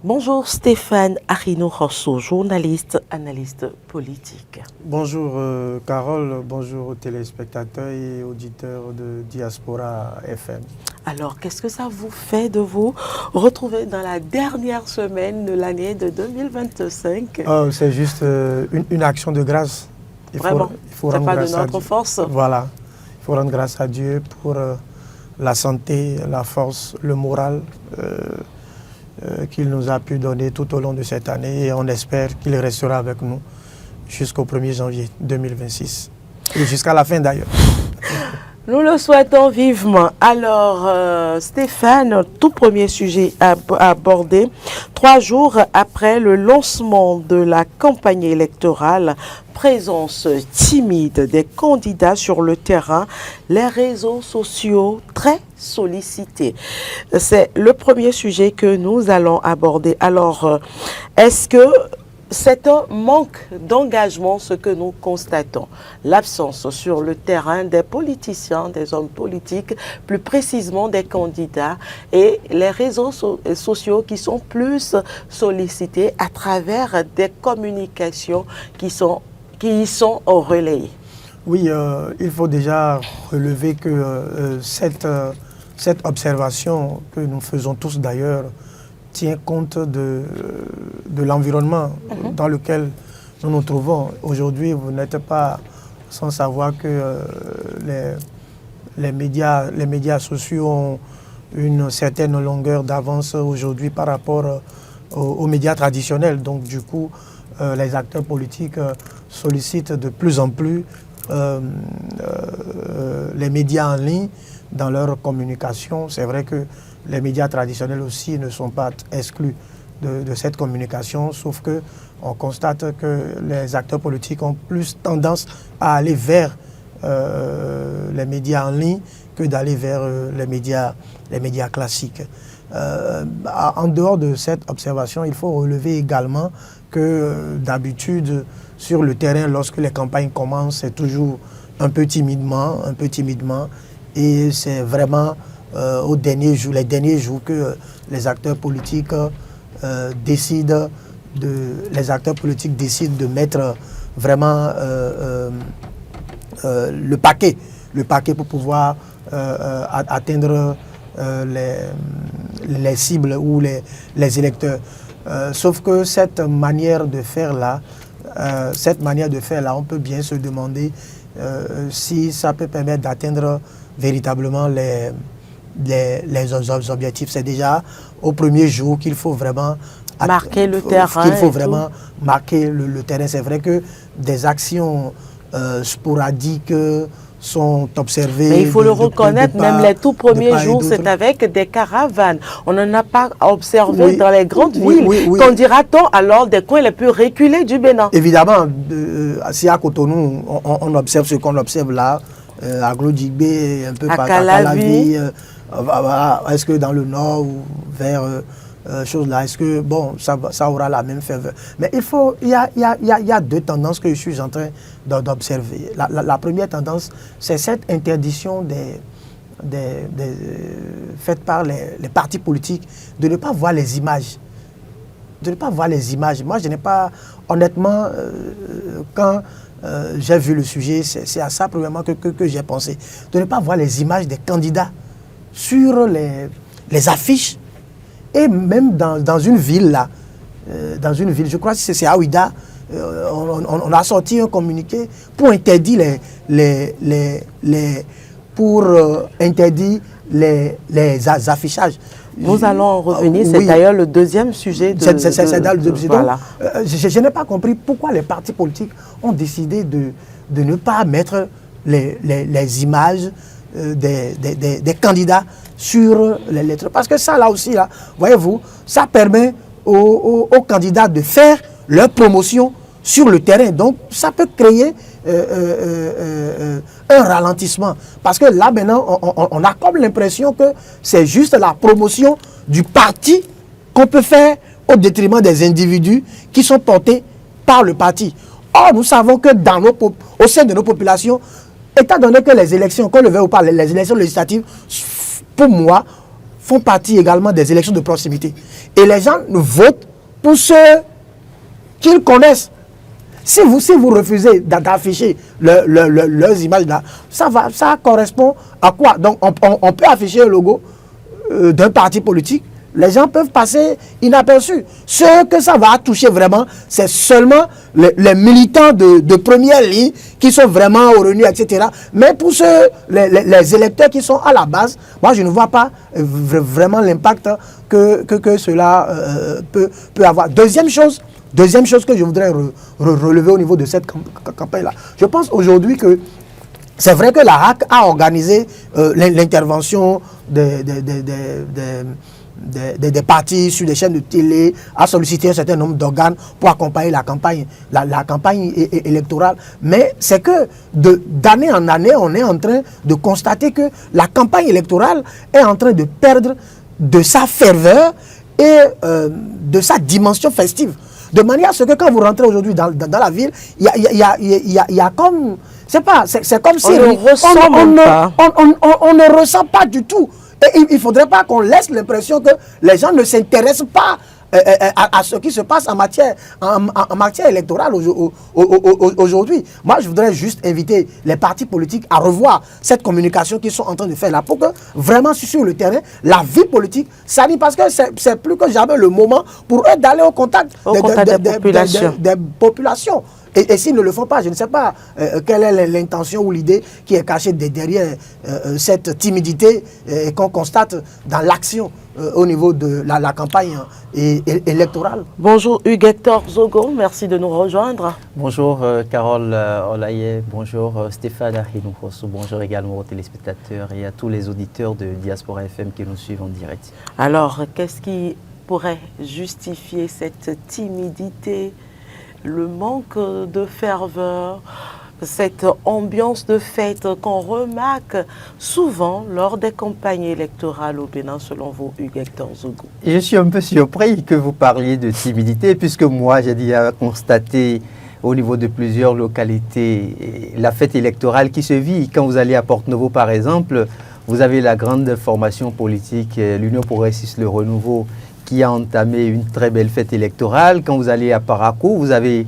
Bonjour Stéphane Arino-Rosso, journaliste, analyste politique. Bonjour Carole, bonjour aux téléspectateurs et auditeurs de Diaspora FM. Alors, qu'est-ce que ça vous fait de vous retrouver dans la dernière semaine de l'année de 2025? C'est juste une action de grâce. Vraiment, c'est pas de notre force. Voilà, il faut rendre grâce à Dieu pour la santé, la force, le moral qu'il nous a pu donner tout au long de cette année et on espère qu'il restera avec nous jusqu'au 1er janvier 2026 et jusqu'à la fin d'ailleurs. Nous le souhaitons vivement. Alors, Stéphane, tout premier sujet à aborder, 3 jours après le lancement de la campagne électorale, présence timide des candidats sur le terrain, les réseaux sociaux très sollicités. C'est le premier sujet que nous allons aborder. Alors, est-ce que c'est un manque d'engagement, ce que nous constatons. L'absence sur le terrain des politiciens, des hommes politiques, plus précisément des candidats, et les réseaux sociaux qui sont plus sollicités à travers des communications qui y sont relayées. Oui, il faut déjà relever que cette observation que nous faisons tous d'ailleurs tient compte de l'environnement dans lequel nous nous trouvons. Aujourd'hui, vous n'êtes pas sans savoir que les médias sociaux ont une certaine longueur d'avance aujourd'hui par rapport aux médias traditionnels. Donc du coup, les acteurs politiques sollicitent de plus en plus les médias en ligne dans leur communication. C'est vrai que les médias traditionnels aussi ne sont pas exclus de cette communication, sauf qu'on constate que les acteurs politiques ont plus tendance à aller vers les médias en ligne que d'aller vers les médias classiques. En dehors de cette observation, il faut relever également que d'habitude, sur le terrain, lorsque les campagnes commencent, c'est toujours un peu timidement, et c'est vraiment les derniers jours que les acteurs politiques décident de mettre vraiment le paquet pour pouvoir atteindre les cibles ou les électeurs. Sauf que cette manière de faire là, on peut bien se demander si ça peut permettre d'atteindre véritablement les objectifs. C'est déjà au premier jour qu'il faut vraiment marquer le terrain. Qu'il faut vraiment marquer le terrain. C'est vrai que des actions sporadiques sont observées. Mais il faut le reconnaître, même les tout premiers jours, c'est avec des caravanes. On n'en a pas observé dans les grandes villes. Qu'en dira-t-on alors des coins les plus reculés du Bénin? Évidemment, si à Cotonou, on observe ce qu'on observe là, à Glodjibé, un peu à partout, à Calavi, est-ce que dans le nord ou vers choses là, est-ce que bon, ça aura la même faveur? Mais il y a deux tendances que je suis en train d'observer. La première tendance, c'est cette interdiction faite par les partis politiques de ne pas voir les images. Moi, je n'ai pas, honnêtement, quand j'ai vu le sujet, c'est à ça premièrement que j'ai pensé. De ne pas voir les images des candidats sur les affiches. Et même dans une ville, là, je crois que c'est à Ouida, on a sorti un communiqué pour interdire les affichages. Nous allons en revenir, c'est d'ailleurs le deuxième sujet. Voilà. Je n'ai pas compris pourquoi les partis politiques ont décidé de ne pas mettre les images des candidats sur les lettres. Parce que ça, là aussi, là, voyez-vous, ça permet aux candidats de faire leur promotion sur le terrain. Donc, ça peut créer un ralentissement. Parce que là, maintenant, on a comme l'impression que c'est juste la promotion du parti qu'on peut faire au détriment des individus qui sont portés par le parti. Or, nous savons que au sein de nos populations, étant donné que les élections, qu'on le veuille ou pas, les élections législatives, pour moi, font partie également des élections de proximité. Et les gens votent pour ceux qu'ils connaissent. Si vous refusez d'afficher leurs images là, ça correspond à quoi? Donc on peut afficher le logo d'un parti politique, les gens peuvent passer inaperçus. Ce que ça va toucher vraiment, c'est seulement les militants de première ligne qui sont vraiment au revenu, etc. Mais pour les électeurs qui sont à la base, moi je ne vois pas vraiment l'impact que cela peut avoir. Deuxième chose que je voudrais relever au niveau de cette campagne-là, je pense aujourd'hui que c'est vrai que la HAC a organisé l'intervention des partis sur des chaînes de télé, a sollicité un certain nombre d'organes pour accompagner la campagne électorale. Mais c'est que d'année en année, on est en train de constater que la campagne électorale est en train de perdre de sa ferveur et de sa dimension festive. De manière à ce que quand vous rentrez aujourd'hui dans la ville, il y a comme... C'est comme si on ne ressent pas du tout. Et il ne faudrait pas qu'on laisse l'impression que les gens ne s'intéressent pas à ce qui se passe en matière électorale aujourd'hui. Moi, je voudrais juste inviter les partis politiques à revoir cette communication qu'ils sont en train de faire là pour que vraiment sur le terrain, la vie politique s'anime parce que c'est plus que jamais le moment pour eux d'aller au contact des populations. Et s'ils ne le font pas, je ne sais pas quelle est l'intention ou l'idée qui est cachée derrière cette timidité qu'on constate dans l'action au niveau de la campagne électorale. Bonjour Hugues-Hector Zogo, merci de nous rejoindre. Bonjour Carole Olaye, bonjour Stéphane Ahinoukoso, bonjour également aux téléspectateurs et à tous les auditeurs de Diaspora FM qui nous suivent en direct. Alors, qu'est-ce qui pourrait justifier cette timidité, le manque de ferveur, cette ambiance de fête qu'on remarque souvent lors des campagnes électorales au Bénin, selon vous, Hugues-Hector Zogo? Je suis un peu surpris que vous parliez de timidité, puisque moi, j'ai déjà constaté au niveau de plusieurs localités la fête électorale qui se vit. Quand vous allez à Porte-Novo, par exemple, vous avez la grande formation politique, l'Union progressiste Le Renouveau, qui a entamé une très belle fête électorale. Quand vous allez à Parakou, vous avez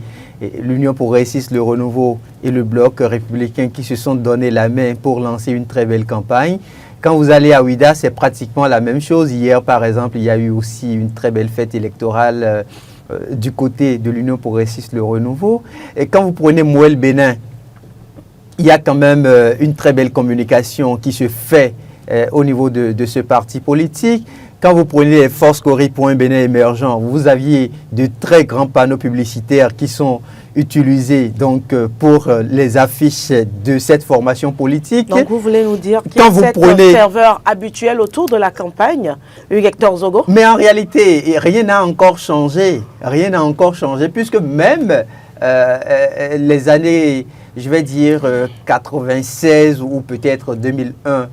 l'Union progressiste, Le Renouveau et le Bloc républicain qui se sont donné la main pour lancer une très belle campagne. Quand vous allez à Ouida, c'est pratiquement la même chose. Hier, par exemple, il y a eu aussi une très belle fête électorale du côté de l'Union progressiste, Le Renouveau. Et quand vous prenez Mouel Bénin, il y a quand même une très belle communication qui se fait au niveau de ce parti politique. Quand vous prenez les Forces Cori pour un Bénin émergent, vous aviez de très grands panneaux publicitaires qui sont utilisés donc, pour les affiches de cette formation politique. Donc vous voulez nous dire qu'il y a cette ferveur habituelle autour de la campagne, Hugues-Hector Zogo? Mais en réalité, rien n'a encore changé. Rien n'a encore changé, puisque même les années, je vais dire 96 ou peut-être 2001,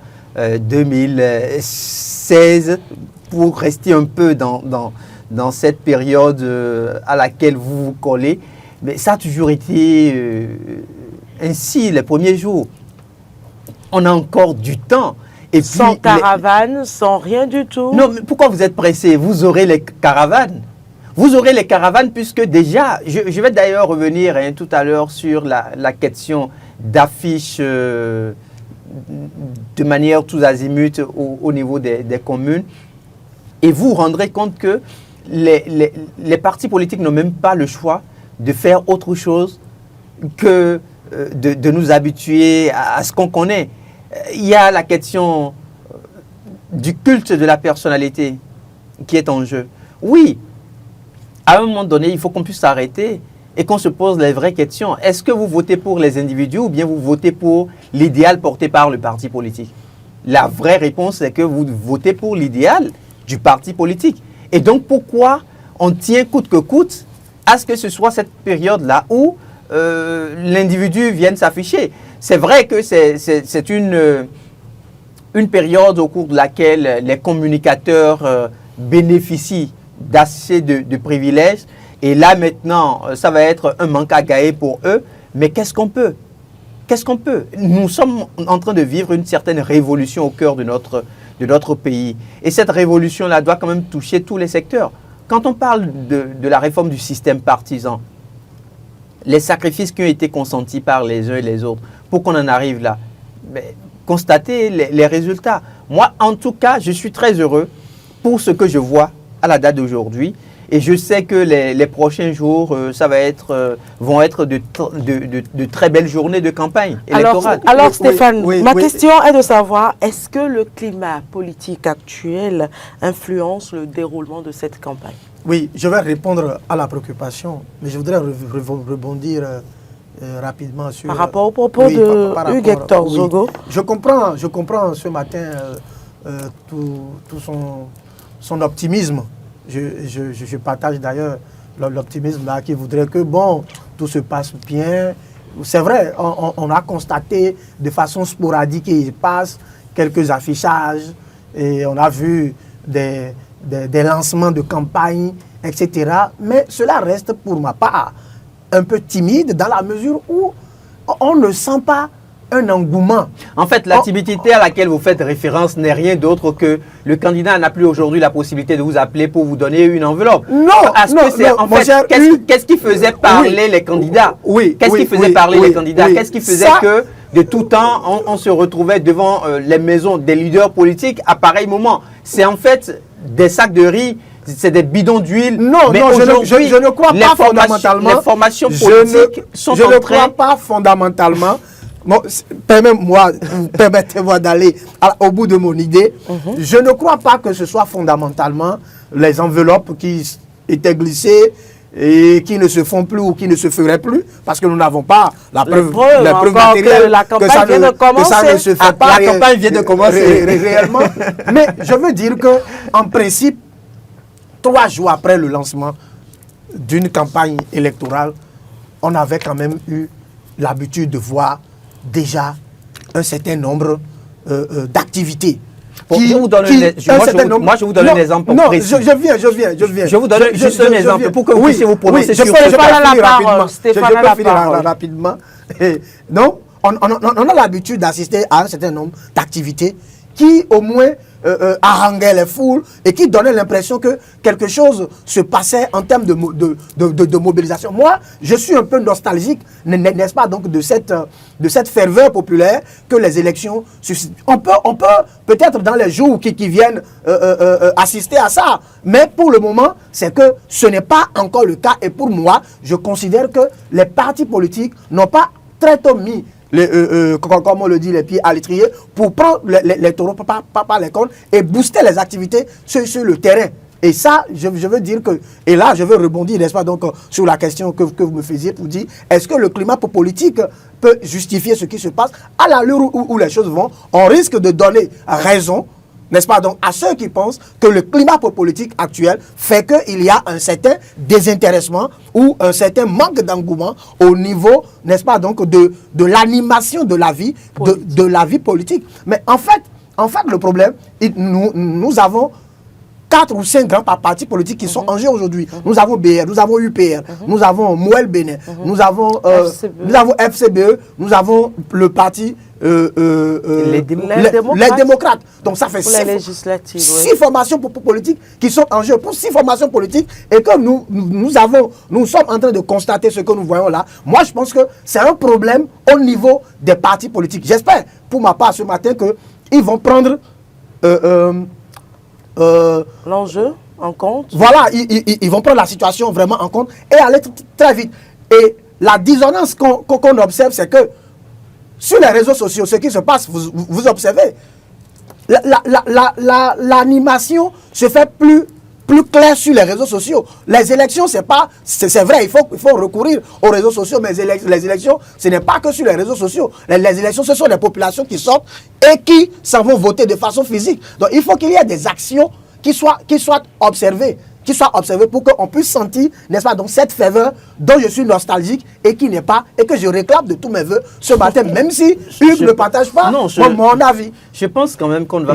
2016, pour rester un peu dans cette période à laquelle vous vous collez. Mais ça a toujours été ainsi les premiers jours. On a encore du temps. Et sans caravane, sans rien du tout. Non, mais pourquoi vous êtes pressé? Vous aurez les caravanes. Vous aurez les caravanes puisque déjà, je vais d'ailleurs revenir tout à l'heure sur la question d'affiches de manière tous azimuts au niveau des communes. Et vous vous rendrez compte que les partis politiques n'ont même pas le choix de faire autre chose que de nous habituer à ce qu'on connaît. Il y a la question du culte de la personnalité qui est en jeu. Oui, à un moment donné, il faut qu'on puisse s'arrêter et qu'on se pose les vraies questions. Est-ce que vous votez pour les individus ou bien vous votez pour l'idéal porté par le parti politique? La vraie réponse, c'est que vous votez pour l'idéal du parti politique. Et donc, pourquoi on tient coûte que coûte à ce que ce soit cette période-là où l'individu vienne s'afficher? C'est vrai que c'est une période au cours de laquelle les communicateurs bénéficient d'assez de privilèges. Et là, maintenant, ça va être un manque à gagner pour eux. Mais qu'est-ce qu'on peut? qu'est-ce qu'on peut? Nous sommes en train de vivre une certaine révolution au cœur de notre pays. Et cette révolution-là doit quand même toucher tous les secteurs. Quand on parle de la réforme du système partisan, les sacrifices qui ont été consentis par les uns et les autres pour qu'on en arrive là, mais constatez les résultats. Moi, en tout cas, je suis très heureux pour ce que je vois à la date d'aujourd'hui. Et je sais que les prochains jours, vont être de très belles journées de campagne électorale. Alors Stéphane, ma oui. question est de savoir, est-ce que le climat politique actuel influence le déroulement de cette campagne? Oui, je vais répondre à la préoccupation, mais je voudrais rebondir rapidement sur... Par rapport au propos de Hugues Hector Zogo. Je comprends ce matin tout son optimisme. Je partage d'ailleurs l'optimisme là qui voudrait que tout se passe bien. C'est vrai, on a constaté de façon sporadique qu'il passe quelques affichages et on a vu des lancements de campagne, etc. Mais cela reste pour ma part un peu timide dans la mesure où on ne sent pas un engouement. En fait, la timidité à laquelle vous faites référence n'est rien d'autre que le candidat n'a plus aujourd'hui la possibilité de vous appeler pour vous donner une enveloppe. Qu'est-ce qui faisait parler les candidats? Qu'est-ce qui faisait parler les candidats? Qu'est-ce qui faisait que de tout temps, on se retrouvait devant les maisons des leaders politiques à pareil moment? C'est en fait des sacs de riz, c'est des bidons d'huile. Non, je ne crois pas fondamentalement. Les formations politiques sont en train... Je ne crois pas fondamentalement. Bon, permettez-moi d'aller au bout de mon idée. Je ne crois pas que ce soit fondamentalement les enveloppes qui étaient glissées et qui ne se font plus ou qui ne se feraient plus, parce que nous n'avons pas la preuve matérielle que ça ne se fait pas. La campagne vient de commencer réellement. Mais je veux dire que, en principe, 3 jours après le lancement d'une campagne électorale, on avait quand même eu l'habitude de voir déjà un certain nombre d'activités. Moi, je vous donne un exemple précis. Je viens. Je vous donne juste un exemple pour que vous puissiez vous prononcer sur ce Je peux finir rapidement. Non, on a l'habitude d'assister à un certain nombre d'activités qui, au moins, haranguaient les foules et qui donnaient l'impression que quelque chose se passait en termes de mobilisation. Moi, je suis un peu nostalgique, n'est-ce pas, donc, de cette ferveur populaire que les élections suscitent. On peut peut-être dans les jours qui viennent assister à ça, mais pour le moment, c'est que ce n'est pas encore le cas. Et pour moi, je considère que les partis politiques n'ont pas très tôt mis comme on le dit, les pieds à l'étrier pour prendre les taureaux par les cornes et booster les activités sur le terrain. Et ça, je veux dire que, et là, je veux rebondir, n'est-ce pas, donc, sur la question que vous me faisiez pour dire, est-ce que le climat politique peut justifier ce qui se passe? À l'allure où les choses vont, on risque de donner raison, n'est-ce pas, donc, à ceux qui pensent que le climat politique actuel fait qu'il y a un certain désintéressement ou un certain manque d'engouement au niveau, n'est-ce pas, donc, de l'animation de la vie, de la vie politique. Mais en fait, le problème, nous avons 4 ou 5 grands partis politiques qui sont en jeu aujourd'hui. Nous avons BR, nous avons UPR, nous avons Mouel Bénin, nous avons FCBE, nous avons le parti les démocrates. Donc ça fait 6 formations politiques qui sont en jeu. Pour 6 formations politiques et que nous sommes en train de constater ce que nous voyons là. Moi je pense que c'est un problème au niveau des partis politiques. J'espère pour ma part ce matin qu'ils vont prendre l'enjeu en compte. Voilà, ils vont prendre la situation vraiment en compte et aller très vite. Et la dissonance qu'on observe, c'est que sur les réseaux sociaux, ce qui se passe, vous observez, l'animation se fait plus claire sur les réseaux sociaux. Les élections, c'est vrai, il faut recourir aux réseaux sociaux, mais les élections, ce n'est pas que sur les réseaux sociaux. Les élections, ce sont des populations qui sortent et qui s'en vont voter de façon physique. Donc, il faut qu'il y ait des actions qui soient observées. Pour qu'on puisse sentir, n'est-ce pas, donc cette ferveur dont je suis nostalgique et qui n'est pas, et que je réclame de tous mes voeux ce matin, même si Hugues ne partage pas mon avis. Je pense quand même qu'on ne va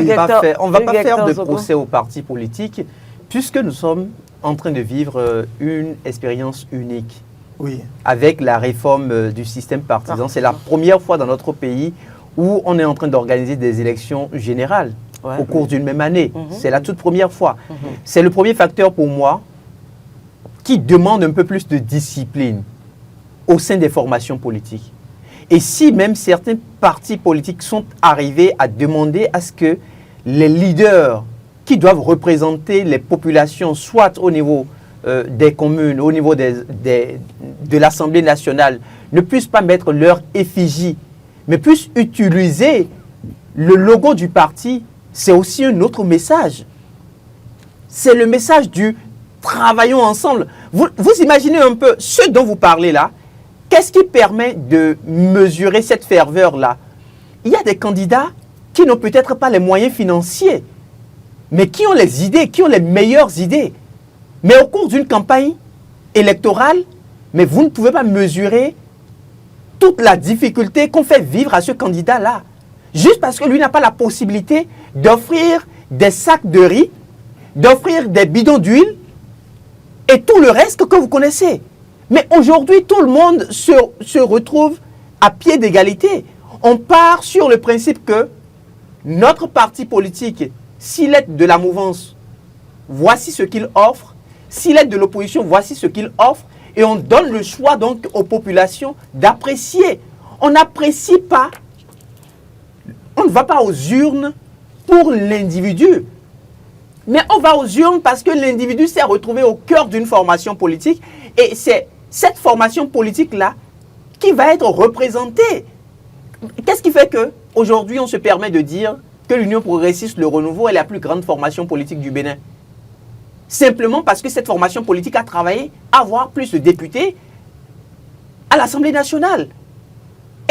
pas faire de procès aux partis politiques, puisque nous sommes en train de vivre une expérience unique. Oui. avec la réforme du système partisan. C'est la Partisan. première fois dans notre pays où on est en train d'organiser des élections générales Ouais. au cours d'une même année. Mhm. C'est la toute première fois. C'est le premier facteur pour moi qui demande un peu plus de discipline au sein des formations politiques. Et si même certains partis politiques sont arrivés à demander à ce que les leaders qui doivent représenter les populations, soit au niveau des communes, au niveau de l'Assemblée nationale, ne puissent pas mettre leur effigie, mais puissent utiliser le logo du parti, c'est aussi un autre message. C'est le message du travaillons ensemble. Vous imaginez un peu ce dont vous parlez là. Qu'est-ce qui permet de mesurer cette ferveur-là? Il y a des candidats qui n'ont peut-être pas les moyens financiers, mais qui ont les idées, qui ont les meilleures idées. Mais au cours d'une campagne électorale, mais vous ne pouvez pas mesurer toute la difficulté qu'on fait vivre à ce candidat-là. Juste parce que lui n'a pas la possibilité d'offrir des sacs de riz, d'offrir des bidons d'huile et tout le reste que vous connaissez. Mais aujourd'hui, tout le monde se retrouve à pied d'égalité. On part sur le principe que notre parti politique, s'il est de la mouvance, voici ce qu'il offre. S'il est de l'opposition, voici ce qu'il offre. Et on donne le choix donc aux populations d'apprécier. On n'apprécie pas, on ne va pas aux urnes pour l'individu. Mais on va aux urnes parce que l'individu s'est retrouvé au cœur d'une formation politique. Et c'est cette formation politique-là qui va être représentée. Qu'est-ce qui fait qu'aujourd'hui, on se permet de dire que l'Union progressiste, le renouveau, est la plus grande formation politique du Bénin? Simplement parce que cette formation politique a travaillé à avoir plus de députés à l'Assemblée nationale.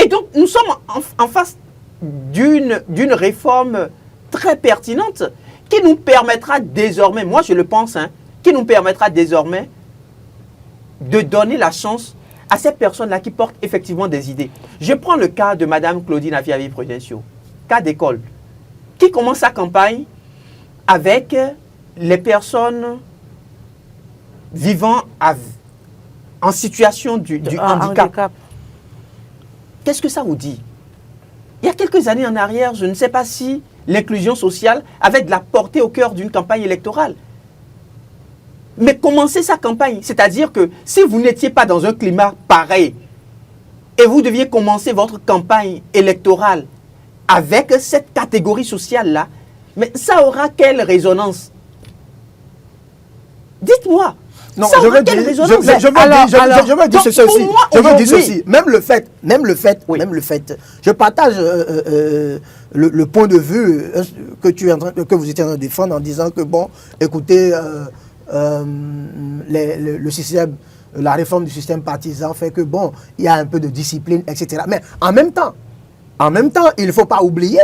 Et donc, nous sommes en face d'une réforme très pertinente qui nous permettra désormais, moi je le pense, qui nous permettra désormais de donner la chance à ces personnes-là qui portent effectivement des idées. Je prends le cas de Mme Claudine Afiavi-Prudencio, cas d'école, qui commence sa campagne avec les personnes vivant en situation du handicap. Qu'est-ce que ça vous dit? Il y a quelques années en arrière, je ne sais pas si l'inclusion sociale avait de la portée au cœur d'une campagne électorale. Mais commencez sa campagne, c'est-à-dire que si vous n'étiez pas dans un climat pareil et vous deviez commencer votre campagne électorale avec cette catégorie sociale-là, mais ça aura quelle résonance? Dites-moi. Non, ça je aura veux quelle dire, résonance? je veux dire donc, ceci pour aussi. moi, Je veux dire aujourd'hui- ceci. Même le fait, je partage le point de vue que vous étiez en train de défendre en disant que bon, écoutez, le système, la réforme du système partisan fait que bon, il y a un peu de discipline, etc. Mais en même temps, il ne faut pas oublier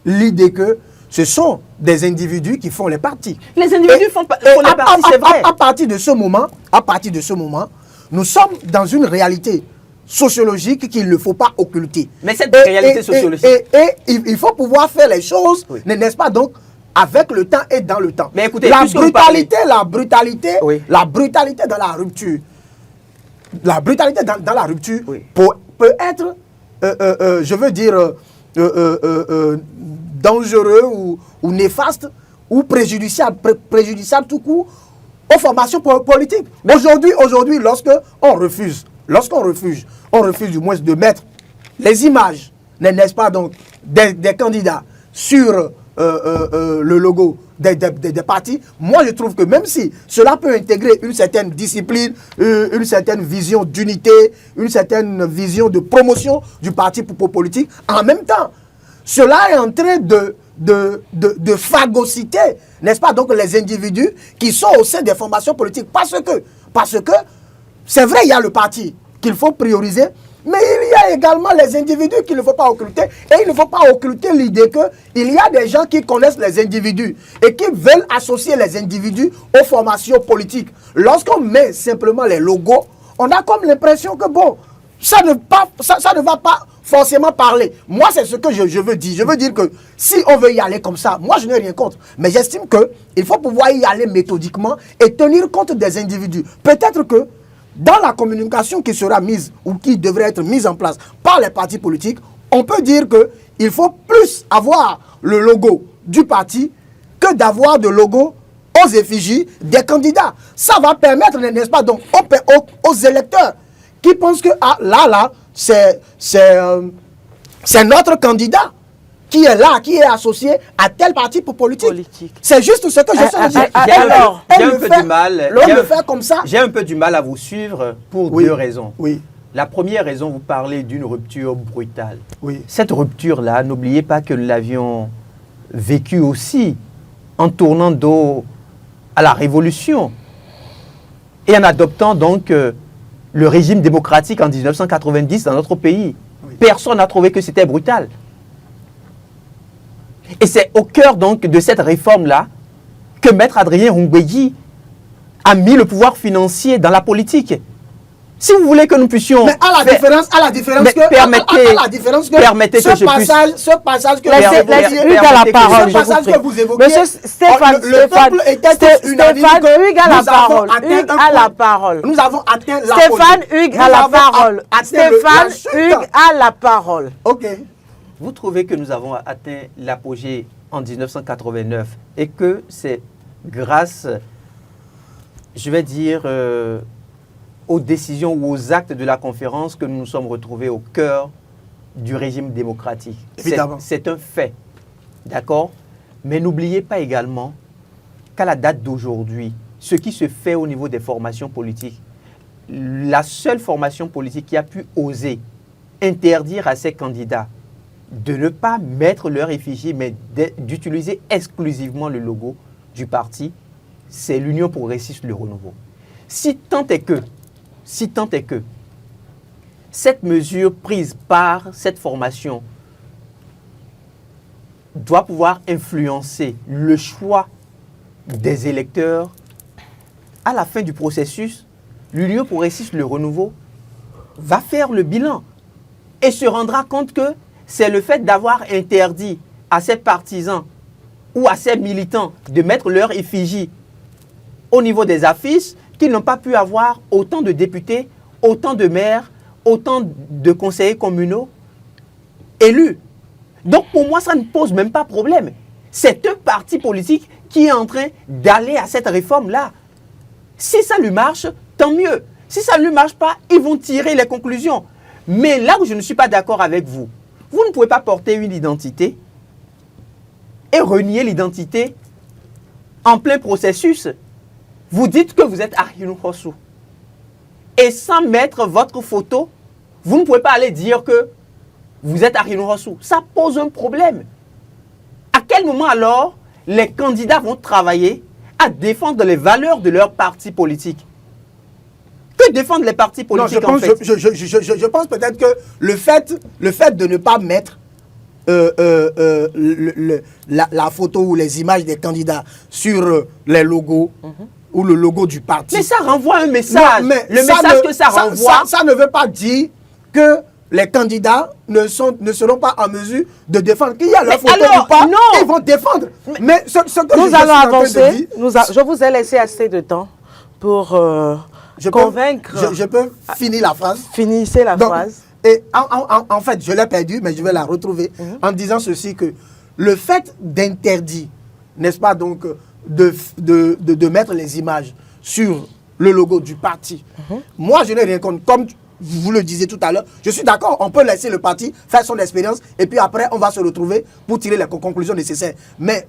l'idée que ce sont des individus qui font les partis. Les individus font les partis, c'est vrai. À partir de ce moment, nous sommes dans une réalité sociologique qu'il ne faut pas occulter. Mais cette réalité sociologique... Il faut pouvoir faire les choses, Oui. n'est-ce pas, donc, avec le temps et dans le temps. Mais écoutez, la puisque vous brutalité Oui. dans la rupture, la brutalité dans la rupture Oui. peut être, je veux dire, dangereux ou néfaste ou préjudiciable tout court aux formations politiques. Aujourd'hui, lorsqu'on refuse du moins de mettre les images, n'est-ce pas, donc, des candidats sur le logo des partis, moi je trouve que même si cela peut intégrer une certaine discipline, une certaine vision d'unité, une certaine vision de promotion du parti politique, en même temps, cela est en train de phagocyter, n'est-ce pas, donc les individus qui sont au sein des formations politiques. Parce que c'est vrai, il y a le parti qu'il faut prioriser, mais il y a également les individus qu'il ne faut pas occulter. Et il ne faut pas occulter l'idée qu'il y a des gens qui connaissent les individus et qui veulent associer les individus aux formations politiques. Lorsqu'on met simplement les logos, on a comme l'impression que bon, ça ne va pas forcément parler. Moi, c'est ce que je veux dire. Je veux dire que si on veut y aller comme ça, moi, je n'ai rien contre. Mais j'estime qu'il faut pouvoir y aller méthodiquement et tenir compte des individus. Peut-être que dans la communication qui sera mise ou qui devrait être mise en place par les partis politiques, on peut dire qu'il faut plus avoir le logo du parti que d'avoir de logo aux effigies des candidats. Ça va permettre, n'est-ce pas, donc, aux électeurs qui pensent que c'est notre candidat qui est là, qui est associé à tel parti politique. C'est juste ce que je sais dire. J'ai un peu du mal. L'homme le fait comme ça. J'ai un peu du mal à vous suivre pour deux raisons. Oui. La première raison, vous parlez d'une rupture brutale. Oui. Cette rupture-là, n'oubliez pas que nous l'avions vécue aussi en tournant dos à la Révolution et en adoptant donc le régime démocratique en 1990 dans notre pays. Oui. Personne n'a trouvé que c'était brutal. Et c'est au cœur donc de cette réforme-là que Maître Adrien Rungweyi a mis le pouvoir financier dans la politique. Si vous voulez que nous puissions... Mais à la différence que... Permettez que je puisse... Ce passage que vous évoquez... Monsieur Stéphane, le peuple était unanime que Hugues a la parole. Nous avons atteint la Stéphane Hugues a la parole. Stéphane Hugues a la parole. Ok. Vous trouvez que nous avons atteint l'apogée en 1989 et que c'est grâce, je vais dire, aux décisions ou aux actes de la conférence que nous nous sommes retrouvés au cœur du régime démocratique. C'est un fait, d'accord? Mais n'oubliez pas également qu'à la date d'aujourd'hui, ce qui se fait au niveau des formations politiques, la seule formation politique qui a pu oser interdire à ses candidats de ne pas mettre leur effigie, mais d'utiliser exclusivement le logo du parti, c'est l'Union progressiste, le renouveau. Si tant est que cette mesure prise par cette formation doit pouvoir influencer le choix des électeurs, à la fin du processus, l'Union progressiste, le renouveau, va faire le bilan et se rendra compte que c'est le fait d'avoir interdit à ses partisans ou à ses militants de mettre leur effigie au niveau des affiches qu'ils n'ont pas pu avoir autant de députés, autant de maires, autant de conseillers communaux élus. Donc pour moi, ça ne pose même pas problème. C'est un parti politique qui est en train d'aller à cette réforme-là. Si ça lui marche, tant mieux. Si ça ne lui marche pas, ils vont tirer les conclusions. Mais là où je ne suis pas d'accord avec vous, vous ne pouvez pas porter une identité et renier l'identité en plein processus. Vous dites que vous êtes Ahinu Hossou. Et sans mettre votre photo, vous ne pouvez pas aller dire que vous êtes Ahinu Hossou. Ça pose un problème. À quel moment alors les candidats vont travailler à défendre les valeurs de leur parti politique? Que défendent les partis politiques en fait? Je pense peut-être que le fait de ne pas mettre la photo ou les images des candidats sur les logos ou le logo du parti. Mais ça renvoie un message. Non, mais le message que ça renvoie... Ça ne veut pas dire que les candidats ne seront pas en mesure de défendre. Qu'il y a leur photo ou pas, non. ils vont défendre. Mais ce que nous allons avancer. Je vous ai laissé assez de temps pour... convaincre. Je peux finir la phrase. Finissez la phrase. Et en fait, je l'ai perdue, mais je vais la retrouver en disant ceci, que le fait d'interdire, n'est-ce pas, donc, de mettre les images sur le logo du parti, moi, je n'ai rien contre. Comme vous le disiez tout à l'heure, je suis d'accord, on peut laisser le parti faire son expérience et puis après, on va se retrouver pour tirer les conclusions nécessaires. Mais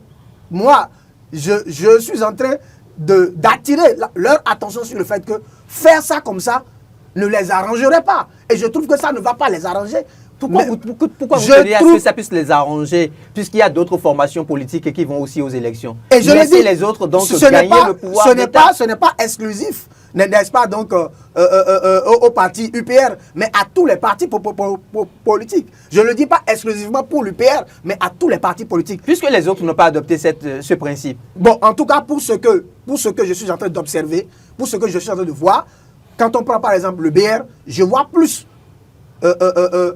moi, je suis en train d'attirer leur attention sur le fait que faire ça comme ça ne les arrangerait pas. Et je trouve que ça ne va pas les arranger. Pourquoi vous tenez à ce que ça puisse les arranger, puisqu'il y a d'autres formations politiques qui vont aussi aux élections? Et je laissez les autres donc gagner le pouvoir d'État. Ce n'est pas exclusif, n'est-ce pas, donc au parti UPR, mais à tous les partis politiques. Je ne le dis pas exclusivement pour l'UPR, mais à tous les partis politiques. Puisque les autres n'ont pas adopté ce principe. Bon, en tout cas, pour ce que je suis en train d'observer, pour ce que je suis en train de voir, quand on prend par exemple le BR, je vois plus le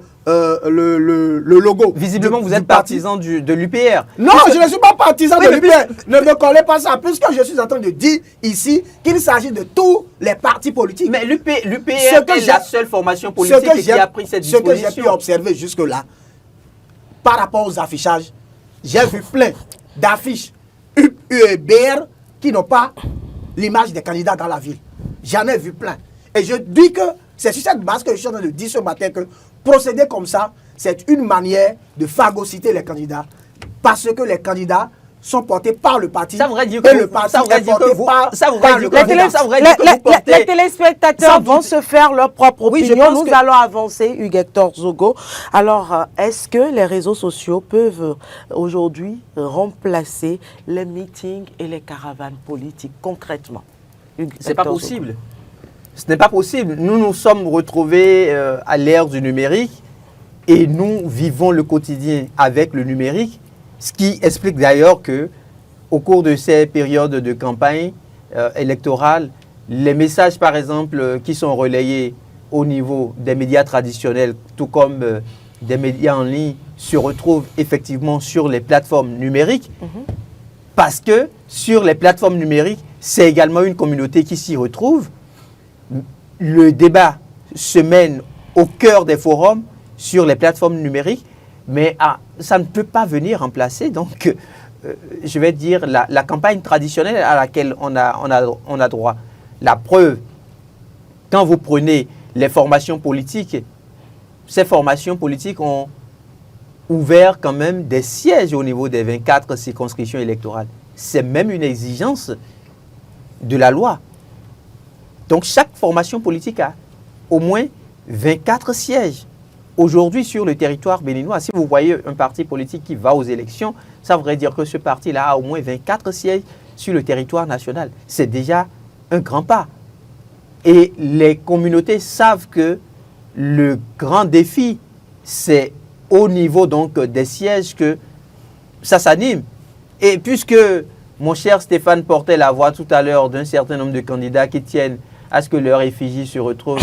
logo. Visiblement, vous êtes parti. partisan de l'UPR. Non, je ne suis pas partisan de l'UPR. Ne me collez pas ça, puisque je suis en train de dire ici qu'il s'agit de tous les partis politiques. Mais l'UPR est la seule formation politique qui a pris cette disposition. Ce que j'ai pu observer jusque-là, par rapport aux affichages, j'ai vu plein d'affiches UPR qui n'ont pas l'image des candidats dans la ville. J'en ai vu plein. Et je dis que c'est sur cette base que je suis en train de dire ce matin que procéder comme ça, c'est une manière de phagocyter les candidats. Parce que les candidats sont portés par le parti. Ça voudrait dire que le parti est porté par le candidat. Les téléspectateurs vont se faire leur propre opinion. Nous allons avancer, Hugues Hector Zogo. Alors, est-ce que les réseaux sociaux peuvent aujourd'hui remplacer les meetings et les caravanes politiques concrètement? C'est pas possible. Ce n'est pas possible. Nous nous sommes retrouvés à l'ère du numérique et nous vivons le quotidien avec le numérique, ce qui explique d'ailleurs que au cours de ces périodes de campagne électorale, les messages par exemple qui sont relayés au niveau des médias traditionnels, tout comme des médias en ligne, se retrouvent effectivement sur les plateformes numériques, parce que sur les plateformes numériques, c'est également une communauté qui s'y retrouve. Le débat se mène au cœur des forums sur les plateformes numériques, mais ça ne peut pas venir remplacer, donc, je vais dire, la campagne traditionnelle à laquelle on a droit. La preuve, quand vous prenez les formations politiques, ces formations politiques ont ouvert quand même des sièges au niveau des 24 circonscriptions électorales. C'est même une exigence de la loi. Donc chaque formation politique a au moins 24 sièges. Aujourd'hui, sur le territoire béninois, si vous voyez un parti politique qui va aux élections, ça voudrait dire que ce parti-là a au moins 24 sièges sur le territoire national. C'est déjà un grand pas. Et les communautés savent que le grand défi, c'est au niveau donc des sièges que ça s'anime. Et puisque mon cher Stéphane portait la voix tout à l'heure d'un certain nombre de candidats qui tiennent à ce que leur effigie se retrouve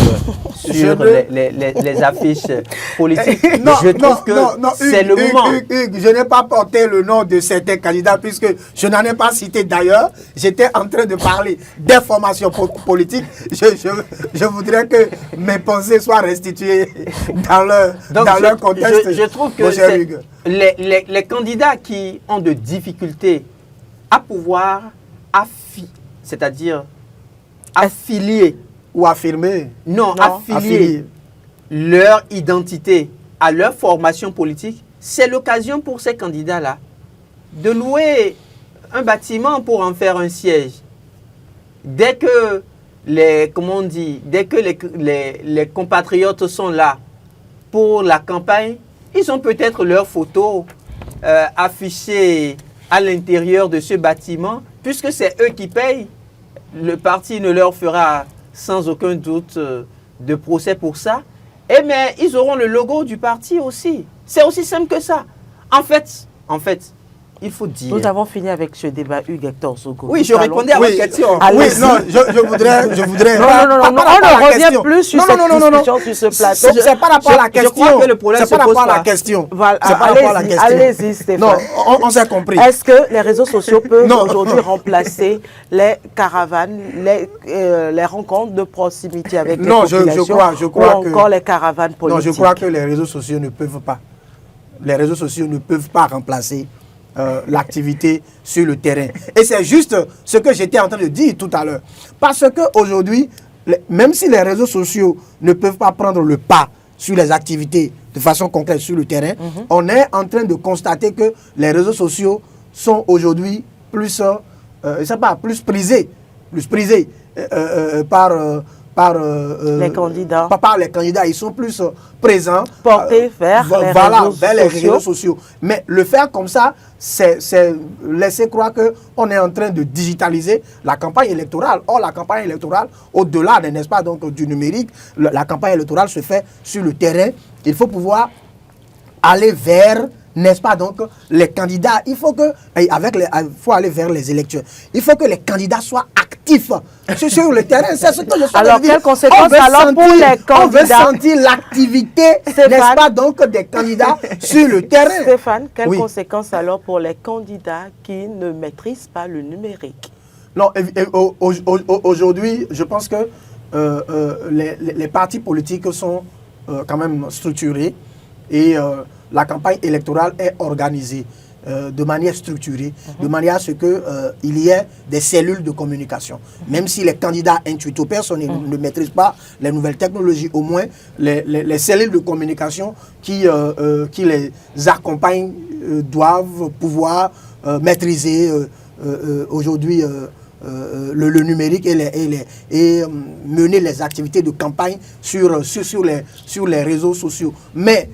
sur les affiches politiques. Je trouve que c'est le moment. Hugues, je n'ai pas porté le nom de certains candidats puisque je n'en ai pas cité d'ailleurs. J'étais en train de parler des formations politiques. Je voudrais que mes pensées soient restituées dans leur contexte. Je trouve que les candidats qui ont de difficultés à pouvoir c'est-à-dire affilier ou affirmer. Non, affilier leur identité à leur formation politique, c'est l'occasion pour ces candidats-là de louer un bâtiment pour en faire un siège. Dès que les compatriotes sont là pour la campagne, ils ont peut-être leurs photos affichées à l'intérieur de ce bâtiment, puisque c'est eux qui payent. Le parti ne leur fera sans aucun doute de procès pour ça. Mais ils auront le logo du parti aussi. C'est aussi simple que ça. En fait, il faut dire... Nous avons fini avec ce débat, Hugues Hector Zogo. Oui, je répondais à votre question. Oui, non, je voudrais... Non, on ne revient plus sur cette discussion, sur ce plateau. C'est par rapport à la question. Je crois que le problème c'est par rapport à la question. Voilà, allez-y, Stéphane. Non, on s'est compris. Est-ce que les réseaux sociaux peuvent aujourd'hui remplacer les caravanes, les rencontres de proximité avec les populations je crois ou encore les caravanes politiques? Non, je crois que les réseaux sociaux ne peuvent pas. Les réseaux sociaux ne peuvent pas remplacer l'activité sur le terrain. Et c'est juste ce que j'étais en train de dire tout à l'heure. Parce qu'aujourd'hui, même si les réseaux sociaux ne peuvent pas prendre le pas sur les activités de façon concrète sur le terrain, on est en train de constater que les réseaux sociaux sont aujourd'hui plus prisés par les candidats. Par les candidats. Ils sont plus présents. Portés vers les réseaux sociaux. Mais le faire comme ça, c'est laisser croire qu'on est en train de digitaliser la campagne électorale. Or, la campagne électorale, au-delà, n'est-ce pas, donc, du numérique, la campagne électorale se fait sur le terrain. Il faut pouvoir aller vers, n'est-ce pas, donc, les candidats. Il faut aller vers les électeurs. Il faut que les candidats soient actifs actif sur le terrain. C'est ce que je suis en train Alors, de dire. quelles conséquences alors pour les candidats? On veut sentir l'activité, n'est-ce pas, donc, des candidats sur le terrain. Stéphane, quelles Oui. conséquences alors pour les candidats qui ne maîtrisent pas le numérique? Non, aujourd'hui, je pense que les partis politiques sont quand même structurés et la campagne électorale est organisée de manière structurée, de manière à ce qu'il y ait des cellules de communication. Même si les candidats intuito personnels ne maîtrisent pas les nouvelles technologies, au moins les cellules de communication qui les accompagnent doivent pouvoir maîtriser aujourd'hui le numérique et mener les activités de campagne sur les réseaux sociaux. Mais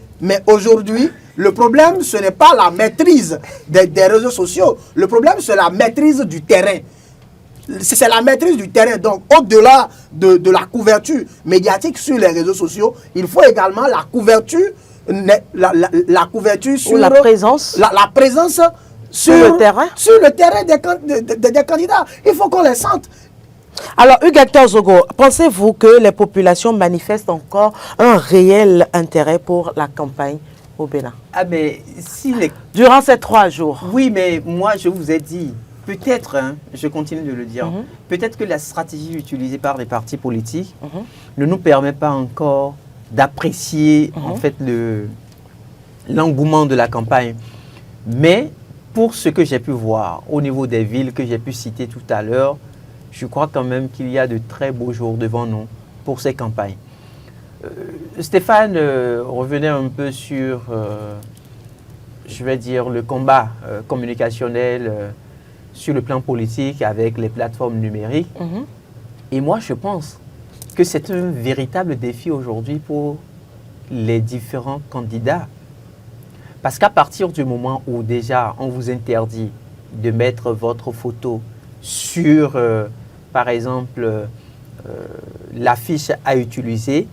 aujourd'hui, le problème, ce n'est pas la maîtrise des réseaux sociaux. Le problème, c'est la maîtrise du terrain. C'est la maîtrise du terrain. Donc, au-delà de la couverture médiatique sur les réseaux sociaux, il faut également la couverture, la couverture sur la présence. La présence sur le terrain des candidats. Il faut qu'on les sente. Alors, Hugues Zogo, pensez-vous que les populations manifestent encore un réel intérêt pour la campagne au Bénin? Ah, mais si les... Durant ces 3 jours. Oui, mais moi, je vous ai dit, peut-être, hein, je continue de le dire, peut-être que la stratégie utilisée par les partis politiques ne nous permet pas encore d'apprécier, en fait, l'engouement de la campagne. Mais pour ce que j'ai pu voir au niveau des villes que j'ai pu citer tout à l'heure, je crois quand même qu'il y a de très beaux jours devant nous pour ces campagnes. Stéphane revenait un peu sur, je vais dire, le combat communicationnel sur le plan politique avec les plateformes numériques. Et moi, je pense que c'est un véritable défi aujourd'hui pour les différents candidats. Parce qu'à partir du moment où déjà on vous interdit de mettre votre photo sur, par exemple, l'affiche à utiliser.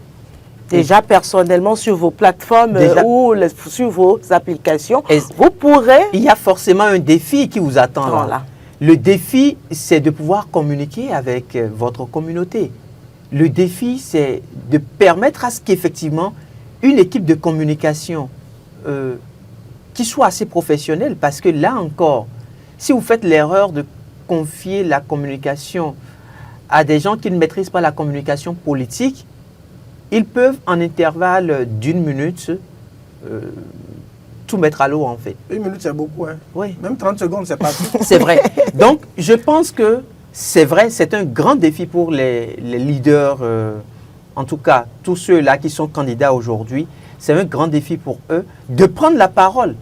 Déjà personnellement sur vos plateformes ou sur vos applications, vous pourrez... Il y a forcément un défi qui vous attend là. Voilà. Le défi, c'est de pouvoir communiquer avec votre communauté. Le défi, c'est de permettre à ce qu'effectivement une équipe de communication qui soit assez professionnelle, parce que là encore, si vous faites l'erreur de confier la communication à des gens qui ne maîtrisent pas la communication politique, ils peuvent en intervalle d'1 minute tout mettre à l'eau en fait. 1 minute c'est beaucoup, hein? Oui. Même 30 secondes c'est pas tout. C'est vrai. Donc je pense que c'est vrai, c'est un grand défi pour les leaders, en tout cas tous ceux-là qui sont candidats aujourd'hui. C'est un grand défi pour eux de prendre la parole.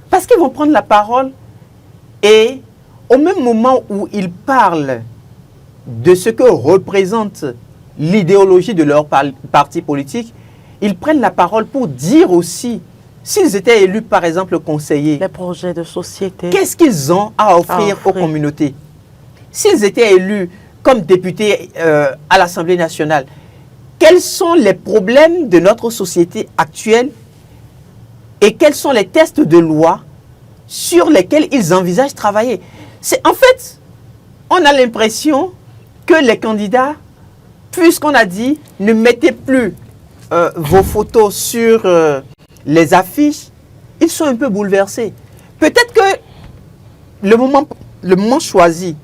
Parce qu'ils vont prendre la parole et au même moment où ils parlent de ce que représente l'idéologie de leur parti politique, ils prennent la parole pour dire aussi, s'ils étaient élus par exemple conseillers, les projets de société, qu'est-ce qu'ils ont à offrir aux communautés? S'ils étaient élus comme députés à l'Assemblée nationale, quels sont les problèmes de notre société actuelle et quels sont les textes de loi sur lesquels ils envisagent travailler? En fait, on a l'impression que les candidats, puisqu'on a dit, ne mettez plus vos photos sur les affiches, ils sont un peu bouleversés. Peut-être que le moment choisi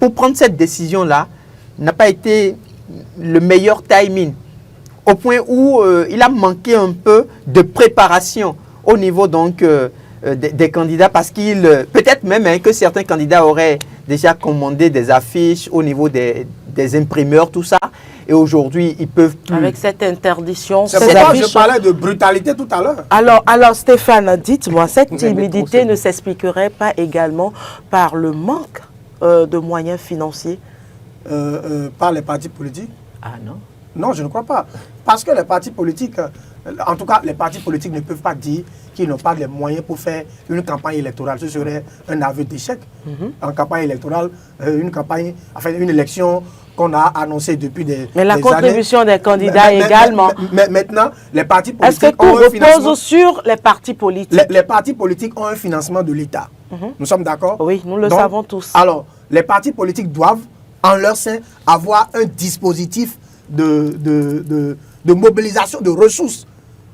pour prendre cette décision-là n'a pas été le meilleur timing, au point où il a manqué un peu de préparation au niveau donc des candidats, parce qu'il peut-être même que certains candidats auraient déjà commandé des affiches au niveau des imprimeurs, tout ça, et aujourd'hui ils peuvent plus. Avec cette interdiction, c'est pourquoi je parlais de brutalité tout à l'heure. Alors Stéphane, dites-moi, cette timidité ne s'expliquerait pas également par le manque de moyens financiers par les partis politiques? Ah non? Non, je ne crois pas. Parce que les partis politiques, en tout cas, les partis politiques ne peuvent pas dire qu'ils n'ont pas les moyens pour faire une campagne électorale. Ce serait un aveu d'échec. En campagne électorale, une élection qu'on a annoncée depuis des années. Mais la contribution des candidats également. Mais maintenant, les partis politiques est-ce que tout repose sur les partis politiques? Les partis politiques ont un financement de l'État. Nous sommes d'accord? Oui, nous le savons tous. Alors, les partis politiques doivent en leur sein avoir un dispositif de mobilisation de ressources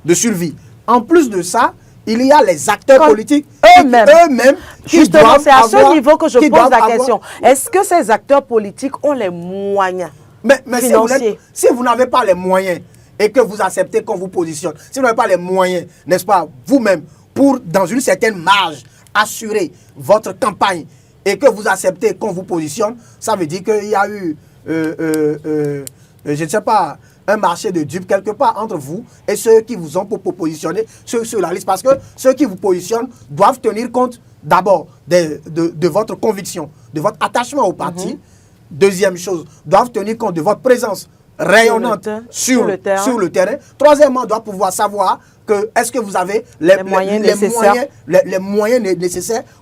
de survie. En plus de ça, il y a les acteurs politiques eux-mêmes qui Justement, doivent c'est à avoir, ce niveau que je qui pose doivent la avoir- question. Est-ce que ces acteurs politiques ont les moyens Mais financiers? si vous n'avez pas les moyens et que vous acceptez qu'on vous positionne, si vous n'avez pas les moyens, n'est-ce pas, vous-même, pour, dans une certaine marge, assurer votre campagne et que vous acceptez qu'on vous positionne, ça veut dire qu'il y a eu, je ne sais pas, un marché de dupes quelque part entre vous et ceux qui vous ont pour positionner sur la liste. Parce que ceux qui vous positionnent doivent tenir compte d'abord de votre conviction, de votre attachement au parti. Deuxième chose, doivent tenir compte de votre présence rayonnante sur le terrain. Troisièmement, doivent pouvoir savoir que est-ce que vous avez les moyens nécessaires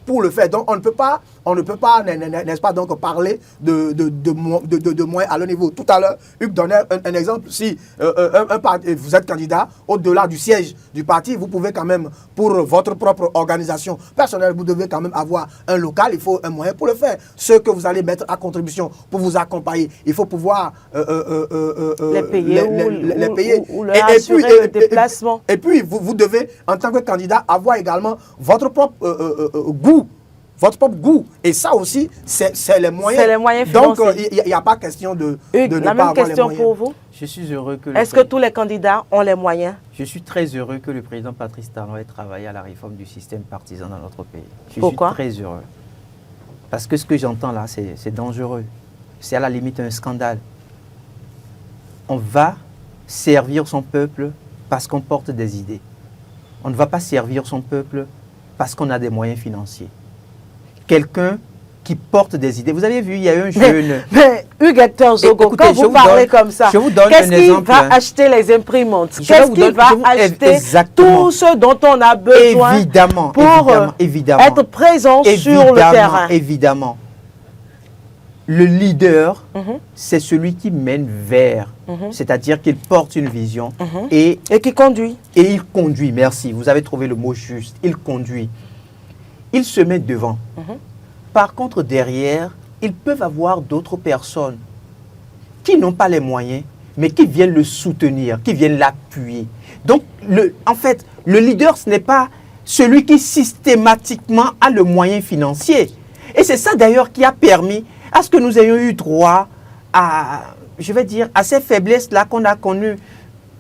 pour le faire. Donc on ne peut pas, n'est-ce pas, donc parler de moyens à leur niveau. Tout à l'heure, Hugues donnait un exemple. Si vous êtes candidat au-delà du siège du parti, vous pouvez quand même, pour votre propre organisation personnelle, vous devez quand même avoir un local. Il faut un moyen pour le faire. Ceux que vous allez mettre à contribution pour vous accompagner, il faut pouvoir les payer ou leur assurer le déplacement. Et puis, vous devez, en tant que candidat, avoir également votre propre goût. Votre propre goût. Et ça aussi, c'est les moyens. C'est les moyens Donc, financiers. il n'y a pas question de Hugues, ne la pas même avoir les question moyens. pour vous. Je suis heureux que... Est-ce que tous les candidats ont les moyens? Je suis très heureux que le président Patrice Talon ait travaillé à la réforme du système partisan dans notre pays. Pourquoi? Je suis très heureux. Parce que ce que j'entends là, c'est dangereux. C'est à la limite un scandale. On va servir son peuple parce qu'on porte des idées. On ne va pas servir son peuple parce qu'on a des moyens financiers. Quelqu'un qui porte des idées. Vous avez vu, il y a eu un jeune... Mais Hugues Hector Zogo, Écoutez, quand vous parlez donne- comme ça, je vous donne qu'est-ce un qui exemple, va hein. acheter les imprimantes? Je Qu'est-ce vous qui donne- va je vous- acheter exactement. tout ce dont on a besoin Évidemment, pour évidemment. être présent sur le terrain? Évidemment. Le leader, c'est celui qui mène vers. C'est-à-dire qu'il porte une vision et Et qui conduit? il conduit. Merci, vous avez trouvé le mot juste. Il conduit. Il se met devant. Par contre, derrière, ils peuvent avoir d'autres personnes qui n'ont pas les moyens, mais qui viennent le soutenir, qui viennent l'appuyer. Donc, en fait, le leader, ce n'est pas celui qui systématiquement a le moyen financier. Et c'est ça d'ailleurs qui a permis à ce que nous ayons eu droit à, je vais dire, à ces faiblesses-là qu'on a connues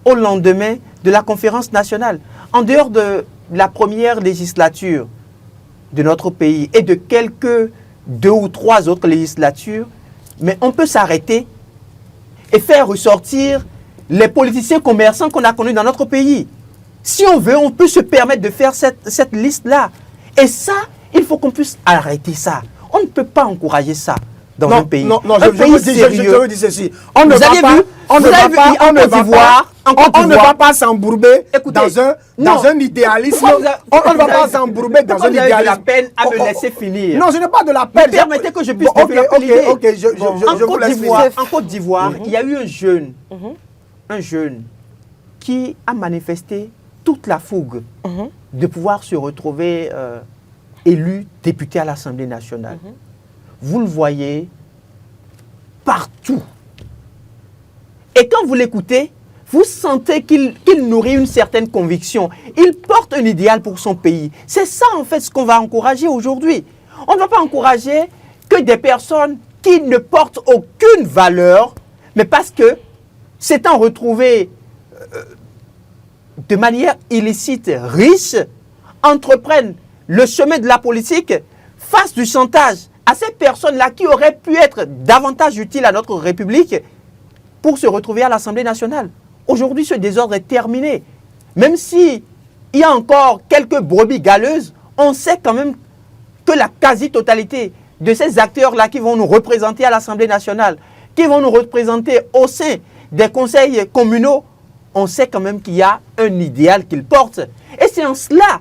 au lendemain de la conférence nationale. En dehors de la première législature de notre pays et de quelques 2 ou 3 autres législatures, mais on peut s'arrêter et faire ressortir les politiciens commerçants qu'on a connus dans notre pays. Si on veut, on peut se permettre de faire cette liste-là. Et ça, il faut qu'on puisse arrêter ça. On ne peut pas encourager ça dans un pays. Non, un pays sérieux. je veux dire ceci. On ne Vous va avez pas, vu, on vous ne va avez vu, pas, en on ne Côte va d'Ivoire, pas, en Côte on ne d'Ivoire. va pas s'embourber Écoutez, dans un idéalisme. Pourquoi vous avez- On ne va vous pas avez- s'embourber dans pourquoi un vous avez de la idéalisme. peine à me laisser finir? Non, je n'ai pas de la peine. Permettez que je puisse Bon, développer l'idée. ok, je vous laisse finir. En Côte d'Ivoire, il y a eu un jeune qui a manifesté toute la fougue de pouvoir se retrouver élu député à l'Assemblée nationale. Vous le voyez partout. Et quand vous l'écoutez, vous sentez qu'il nourrit une certaine conviction. Il porte un idéal pour son pays. C'est ça, en fait, ce qu'on va encourager aujourd'hui. On ne va pas encourager que des personnes qui ne portent aucune valeur, mais parce que s'étant retrouvées de manière illicite, riches, entreprennent le chemin de la politique, fassent du chantage à ces personnes-là qui auraient pu être davantage utiles à notre République pour se retrouver à l'Assemblée nationale. Aujourd'hui, ce désordre est terminé. Même s'il y a encore quelques brebis galeuses, on sait quand même que la quasi-totalité de ces acteurs-là qui vont nous représenter à l'Assemblée nationale, qui vont nous représenter au sein des conseils communaux, on sait quand même qu'il y a un idéal qu'ils portent. Et c'est en cela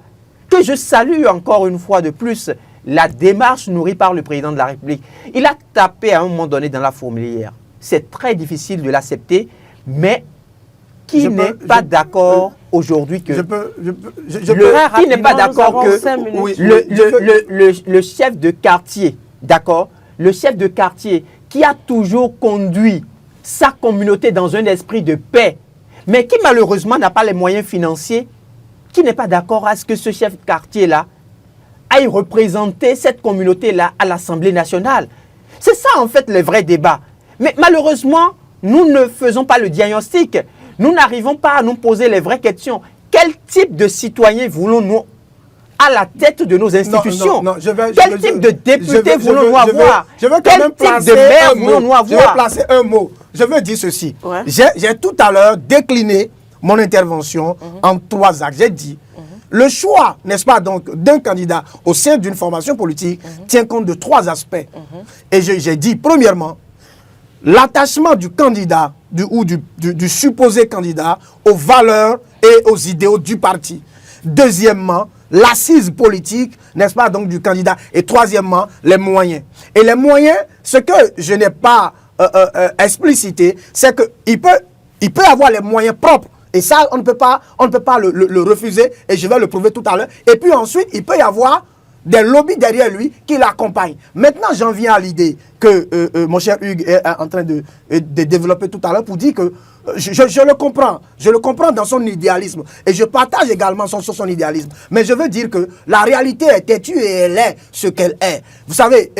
que je salue encore une fois de plus la démarche nourrie par le président de la République. Il a tapé à un moment donné dans la fourmilière. C'est très difficile de l'accepter, mais qui n'est pas d'accord aujourd'hui que... Qui n'est pas d'accord que le chef de quartier, d'accord, le chef de quartier qui a toujours conduit sa communauté dans un esprit de paix, mais qui malheureusement n'a pas les moyens financiers, qui n'est pas d'accord à ce que ce chef de quartier-là aille représenter cette communauté-là à l'Assemblée nationale. C'est ça en fait le vrai débat. Mais malheureusement, nous ne faisons pas le diagnostic. Nous n'arrivons pas à nous poser les vraies questions. Quel type de citoyens voulons-nous à la tête de nos institutions? Quel type de députés voulons-nous avoir? Je veux quand même placer un mot. Je veux placer un mot. Je veux dire ceci. Ouais. J'ai tout à l'heure décliné mon intervention en 3 axes. J'ai dit, le choix, n'est-ce pas, donc, d'un candidat au sein d'une formation politique tient compte de 3 aspects. Et j'ai dit, premièrement, l'attachement du candidat ou du supposé candidat aux valeurs et aux idéaux du parti. Deuxièmement, l'assise politique, n'est-ce pas, donc du candidat. Et troisièmement, les moyens. Et les moyens, ce que je n'ai pas explicité, c'est qu'il peut avoir les moyens propres. Et ça, on ne peut pas le refuser. Et je vais le prouver tout à l'heure. Et puis ensuite, il peut y avoir des lobbies derrière lui qui l'accompagnent. Maintenant, j'en viens à l'idée que mon cher Hugues est en train de développer tout à l'heure pour dire que je le comprends. Je le comprends dans son idéalisme. Et je partage également son idéalisme. Mais je veux dire que la réalité est têtue et elle est ce qu'elle est. Vous savez,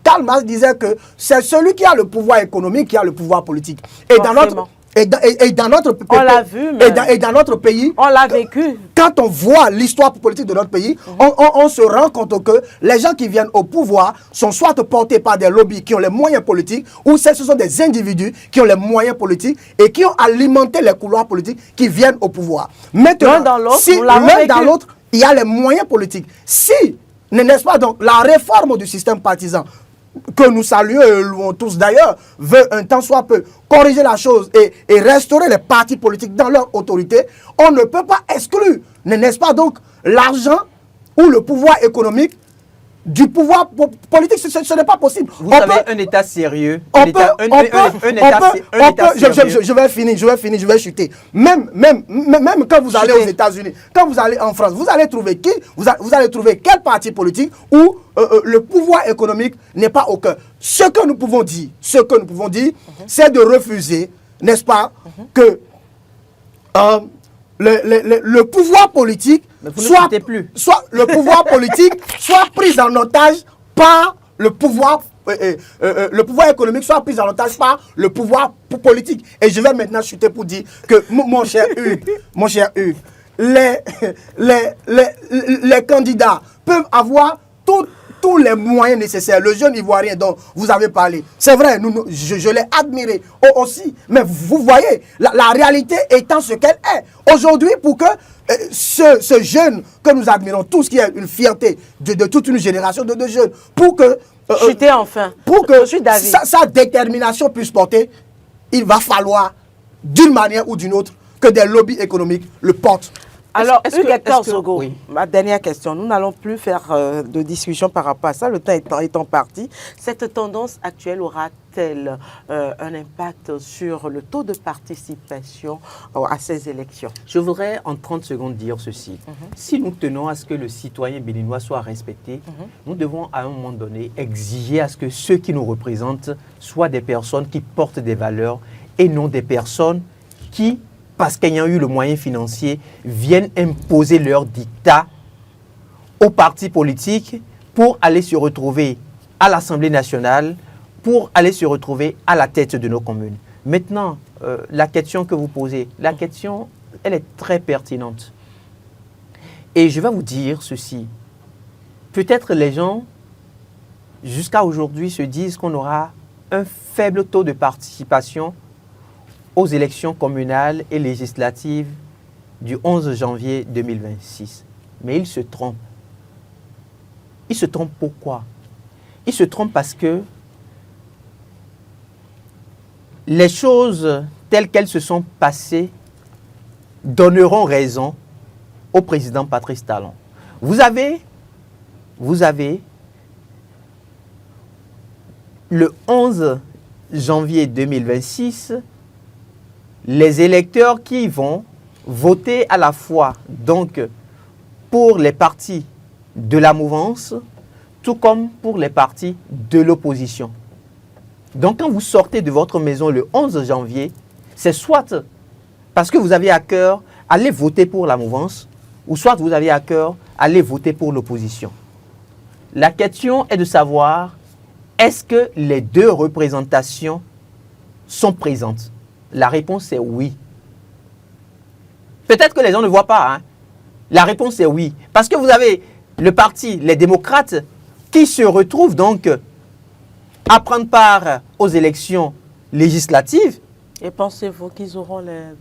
Karl Marx disait que c'est celui qui a le pouvoir économique qui a le pouvoir politique. Et dans notre... Et dans notre pays, on l'a vu, mais et dans notre pays, on l'a vécu. Quand on voit l'histoire politique de notre pays, on se rend compte que les gens qui viennent au pouvoir sont soit portés par des lobbies qui ont les moyens politiques, ou ce sont des individus qui ont les moyens politiques et qui ont alimenté les couloirs politiques qui viennent au pouvoir. Maintenant, l'un dans l'autre, il y a les moyens politiques. Si, n'est-ce pas, donc, la réforme du système partisan, que nous saluons et louons tous d'ailleurs, veut un temps soit peu corriger la chose et restaurer les partis politiques dans leur autorité, on ne peut pas exclure, n'est-ce pas donc, l'argent ou le pouvoir économique du pouvoir politique. Ce n'est pas possible. Vous avez un État sérieux. Je vais chuter. Même quand vous allez aux États-Unis, quand vous allez en France, vous allez trouver qui? Vous allez trouver quel parti politique où le pouvoir économique n'est pas au cœur. Ce que nous pouvons dire, c'est de refuser, n'est-ce pas, que le pouvoir politique soit pris en otage par le pouvoir économique, soit pris en otage par le pouvoir politique. Et je vais maintenant chuter pour dire que mon cher Hugues, les candidats peuvent avoir tous les moyens nécessaires. Le jeune Ivoirien dont vous avez parlé, c'est vrai, je l'ai admiré aussi. Mais vous voyez, la réalité étant ce qu'elle est. Aujourd'hui, pour que ce jeune que nous admirons tous, qui est une fierté de toute une génération de jeunes, pour que sa détermination puisse porter, il va falloir, d'une manière ou d'une autre, que des lobbies économiques le portent. Alors, Hugues Sogo, oui. Ma dernière question. Nous n'allons plus faire de discussion par rapport à ça. Le temps étant parti. Cette tendance actuelle aura-t-elle un impact sur le taux de participation à ces élections? Je voudrais en 30 secondes dire ceci. Si nous tenons à ce que le citoyen béninois soit respecté, nous devons à un moment donné exiger à ce que ceux qui nous représentent soient des personnes qui portent des valeurs et non des personnes qui, parce qu'ayant eu le moyen financier, viennent imposer leur dictat aux partis politiques pour aller se retrouver à l'Assemblée nationale, pour aller se retrouver à la tête de nos communes. Maintenant, la question que vous posez, la question, elle est très pertinente. Et je vais vous dire ceci. Peut-être les gens, jusqu'à aujourd'hui, se disent qu'on aura un faible taux de participation aux élections communales et législatives du 11 janvier 2026. Mais il se trompe. Il se trompe pourquoi? Il se trompe parce que les choses telles qu'elles se sont passées donneront raison au président Patrice Talon. Vous avez le 11 janvier 2026 les électeurs qui vont voter à la fois donc pour les partis de la mouvance, tout comme pour les partis de l'opposition. Donc, quand vous sortez de votre maison le 11 janvier, c'est soit parce que vous avez à cœur aller voter pour la mouvance, ou soit vous avez à cœur aller voter pour l'opposition. La question est de savoir, est-ce que les deux représentations sont présentes? La réponse est oui. Peut-être que les gens ne voient pas. Hein. La réponse est oui. Parce que vous avez le parti, les démocrates, qui se retrouvent donc à prendre part aux élections législatives. Et pensez-vous qu'ils auront les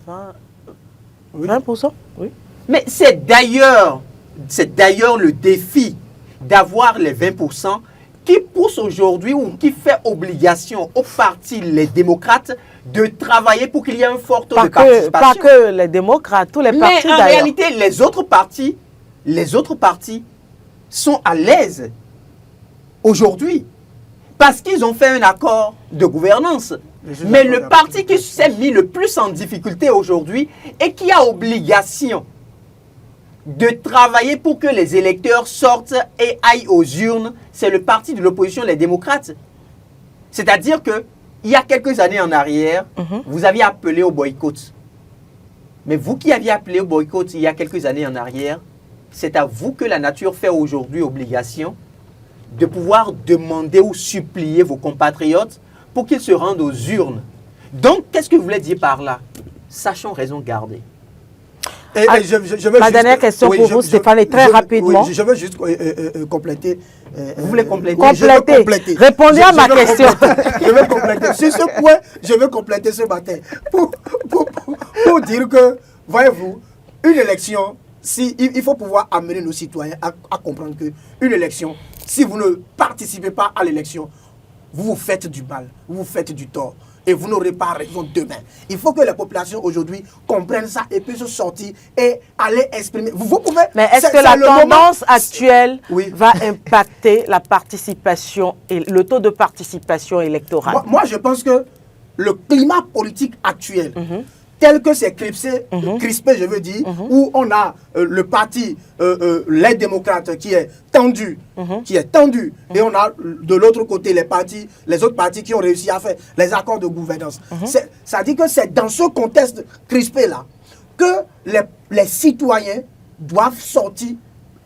20%? Oui. Mais c'est d'ailleurs le défi d'avoir les 20% qui pousse aujourd'hui ou qui fait obligation aux partis, les démocrates, de travailler pour qu'il y ait un fort taux de participation. Pas que les démocrates, tous les partis Mais en d'ailleurs. réalité, les autres partis sont à l'aise aujourd'hui parce qu'ils ont fait un accord de gouvernance. Mais le parti qui s'est mis le plus en difficulté aujourd'hui et qui a obligation de travailler pour que les électeurs sortent et aillent aux urnes, c'est le parti de l'opposition, les démocrates. C'est-à-dire que il y a quelques années en arrière, vous aviez appelé au boycott. Mais vous qui aviez appelé au boycott il y a quelques années en arrière, c'est à vous que la nature fait aujourd'hui obligation de pouvoir demander ou supplier vos compatriotes pour qu'ils se rendent aux urnes. Donc, qu'est-ce que vous voulez dire par là? Sachons raison garder. Ma dernière question pour vous, Stéphane, est très rapidement. Oui, je veux juste compléter. Vous voulez compléter? Oui, je veux compléter. Répondez à ma question. Je veux compléter. Sur ce point, je veux compléter ce matin. Pour dire que, voyez-vous, une élection, il faut pouvoir amener nos citoyens à comprendre qu'une élection, si vous ne participez pas à l'élection, vous vous faites du mal, vous vous faites du tort. Et vous n'aurez pas raison demain. Il faut que la population aujourd'hui comprenne ça et puisse sortir et aller exprimer. Vous pouvez. Mais est-ce que la tendance actuelle va impacter la participation et le taux de participation électorale? Moi, je pense que le climat politique actuel, tel que c'est crispé, je veux dire, où on a le parti, les démocrates qui est tendu, et on a de l'autre côté les autres partis qui ont réussi à faire les accords de gouvernance. Ça dit que c'est dans ce contexte crispé-là que les citoyens doivent sortir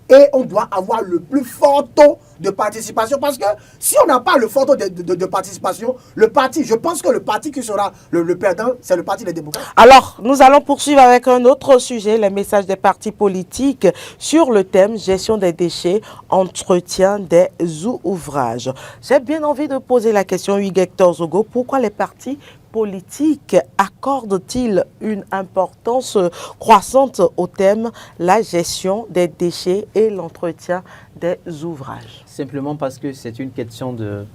et on doit avoir le plus fort taux de participation. Parce que si on n'a pas le fort taux de participation, je pense que le parti qui sera le perdant, c'est le parti des démocrates. Alors, nous allons poursuivre avec un autre sujet, les messages des partis politiques sur le thème gestion des déchets, entretien des ouvrages. J'ai bien envie de poser la question, Hugues Hector Zogo, pourquoi les partis politiques accordent-ils une importance croissante au thème la gestion des déchets et l'entretien des ouvrages? Simplement parce que c'est une question de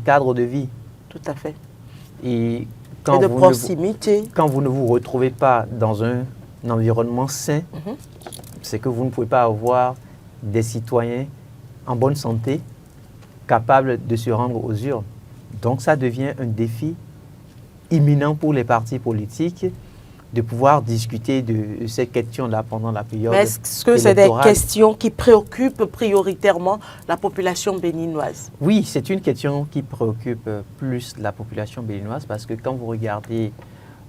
cadre de vie. Tout à fait. Et de proximité. Quand vous ne vous retrouvez pas dans un environnement sain, c'est que vous ne pouvez pas avoir des citoyens en bonne santé capables de se rendre aux urnes. Donc ça devient un défi imminent pour les partis politiques de pouvoir discuter de ces questions-là pendant la période électorale. Est-ce que c'est des questions qui préoccupent prioritairement la population béninoise? Oui, c'est une question qui préoccupe plus la population béninoise parce que quand vous regardez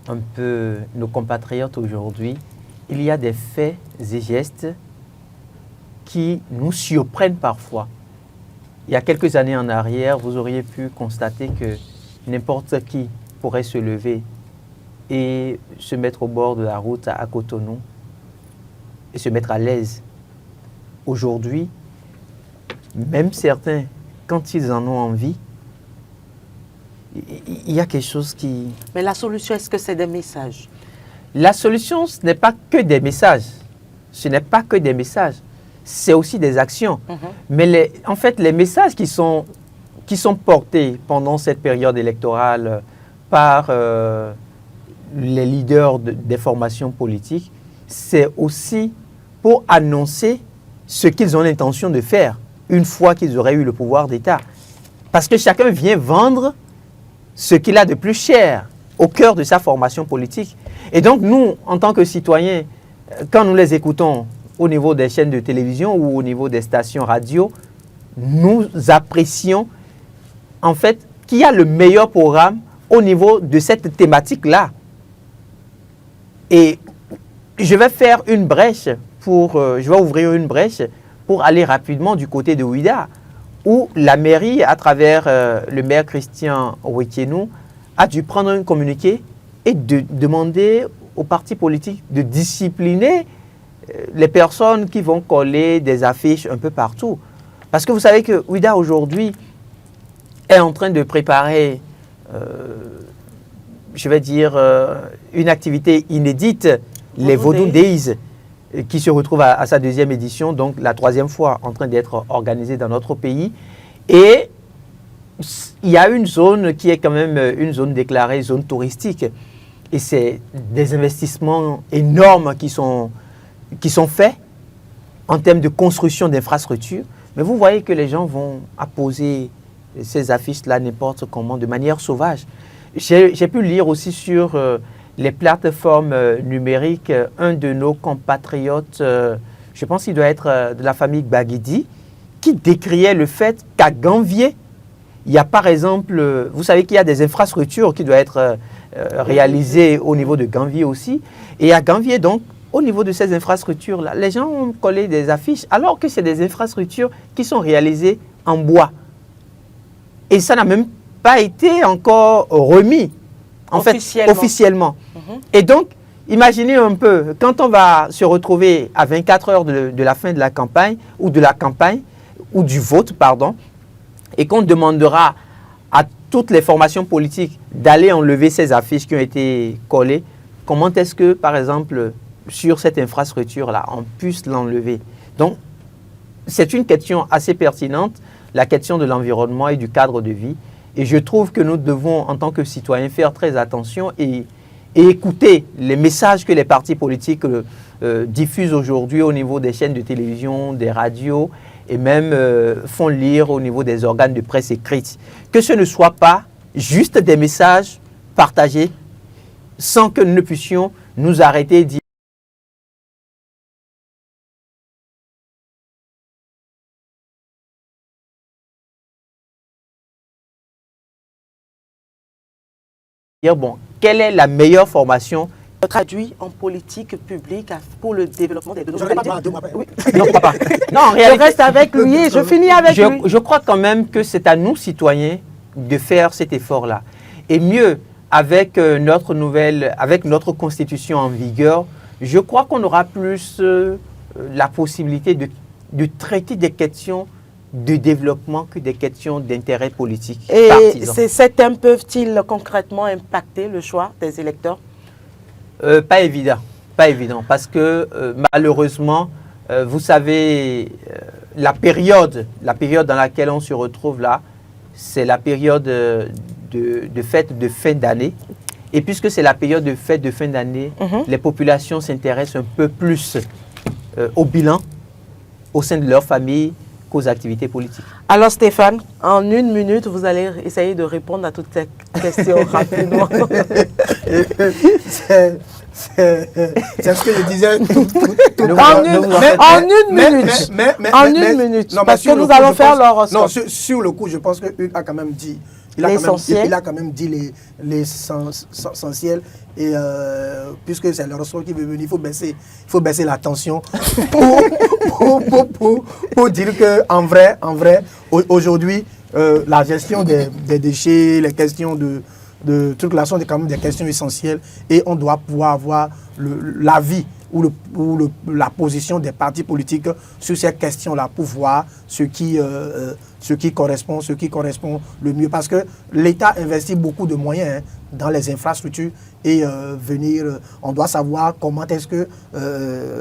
un peu nos compatriotes aujourd'hui, il y a des faits et gestes qui nous surprennent parfois. Il y a quelques années en arrière, vous auriez pu constater que n'importe qui pourrait se lever et se mettre au bord de la route à Cotonou et se mettre à l'aise. Aujourd'hui, même certains, quand ils en ont envie, il y a quelque chose qui... Mais la solution, est-ce que c'est des messages? La solution, ce n'est pas que des messages. Ce n'est pas que des messages. C'est aussi des actions. Mais en fait, les messages qui sont portés pendant cette période électorale par les leaders des formations politiques, c'est aussi pour annoncer ce qu'ils ont l'intention de faire une fois qu'ils auraient eu le pouvoir d'État. Parce que chacun vient vendre ce qu'il a de plus cher au cœur de sa formation politique. Et donc nous, en tant que citoyens, quand nous les écoutons au niveau des chaînes de télévision ou au niveau des stations radio, nous apprécions en fait, qui a le meilleur programme au niveau de cette thématique-là. Et je vais faire une brèche je vais ouvrir une brèche pour aller rapidement du côté de Ouidah, où la mairie, à travers le maire Christian Owekienou, a dû prendre un communiqué et de demander aux partis politiques de discipliner les personnes qui vont coller des affiches un peu partout. Parce que vous savez que Ouidah aujourd'hui est en train de préparer, je vais dire, une activité inédite, les Vodou Days, qui se retrouve à sa deuxième édition, donc la troisième fois en train d'être organisée dans notre pays. Et il y a une zone qui est quand même une zone déclarée, zone touristique. Et c'est des investissements énormes qui sont faits en termes de construction d'infrastructures. Mais vous voyez que les gens vont apposer ces affiches-là n'importe comment, de manière sauvage. J'ai pu lire aussi sur les plateformes numériques, un de nos compatriotes, je pense qu'il doit être de la famille Baguidi, qui décriait le fait qu'à Ganvié, il y a par exemple, vous savez qu'il y a des infrastructures qui doivent être réalisées au niveau de Ganvié aussi. Et à Ganvié, donc, au niveau de ces infrastructures-là, les gens ont collé des affiches, alors que c'est des infrastructures qui sont réalisées en bois. Et ça n'a même pas été encore remis, en fait, officiellement. Et donc, imaginez un peu, quand on va se retrouver à 24 heures de la fin de la campagne, ou du vote, pardon, et qu'on demandera à toutes les formations politiques d'aller enlever ces affiches qui ont été collées, comment est-ce que, par exemple, sur cette infrastructure-là, on puisse l'enlever? Donc, c'est une question assez pertinente, la question de l'environnement et du cadre de vie. Et je trouve que nous devons, en tant que citoyens, faire très attention et écouter les messages que les partis politiques diffusent aujourd'hui au niveau des chaînes de télévision, des radios et même font lire au niveau des organes de presse écrite. Que ce ne soit pas juste des messages partagés sans que nous ne puissions nous arrêter et dire bon, quelle est la meilleure formation traduit en politique publique pour le développement des deux. Oui. Non, papa. Non, en réalité, je reste avec lui et je finis avec lui. Je crois quand même que c'est à nous, citoyens, de faire cet effort-là. Et mieux, avec notre constitution en vigueur, je crois qu'on aura plus la possibilité de traiter des questions de développement que des questions d'intérêt politique partisan. Et ces thèmes peuvent-ils concrètement impacter le choix des électeurs? Pas évident, parce que malheureusement, vous savez, la période dans laquelle on se retrouve là, c'est la période de fête de fin d'année. Et puisque c'est la période de fête de fin d'année, les populations s'intéressent un peu plus au bilan au sein de leur famille qu'aux activités politiques. Alors Stéphane, en 1 minute, vous allez essayer de répondre à toutes ces questions rapidement. C'est ce que je disais en une minute. Non, parce que nous allons faire leur... Non, sur le coup, je pense que Hugues a quand même dit... Il a quand même dit l'essentiel. Et puisque c'est le ressort qui veut venir, il faut baisser la tension pour dire qu'en vrai, aujourd'hui, la gestion des déchets, les questions de trucs là sont quand même des questions essentielles. Et on doit pouvoir avoir l'avis ou la position des partis politiques sur ces questions-là pour voir ce qui correspond le mieux. Parce que l'État investit beaucoup de moyens dans les infrastructures et on doit savoir comment est-ce que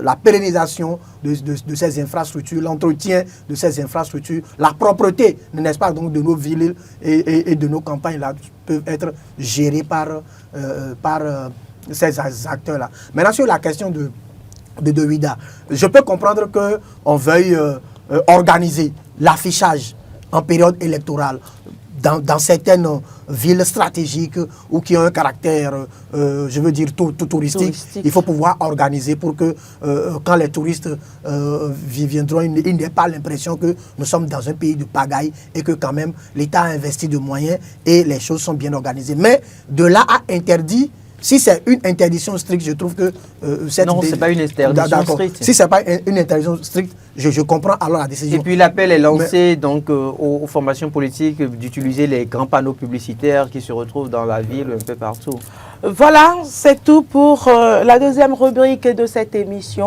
la pérennisation de ces infrastructures, l'entretien de ces infrastructures, la propreté, n'est-ce pas, donc de nos villes et de nos campagnes là, peuvent être gérées par ces acteurs-là. Maintenant, sur la question de Ouidah, je peux comprendre qu'on veuille organiser l'affichage en période électorale dans certaines villes stratégiques ou qui ont un caractère, je veux dire, touristique, il faut pouvoir organiser pour que quand les touristes viendront, ils n'aient pas l'impression que nous sommes dans un pays de pagaille et que quand même l'État a investi de moyens et les choses sont bien organisées. Mais de là à interdire, si c'est une interdiction stricte, je trouve que cette... Non, ce n'est pas une interdiction stricte. Si ce n'est pas une interdiction stricte, je comprends alors la décision. Et puis l'appel est lancé donc, aux formations politiques d'utiliser les grands panneaux publicitaires qui se retrouvent dans la ville un peu partout. Voilà, c'est tout pour la deuxième rubrique de cette émission.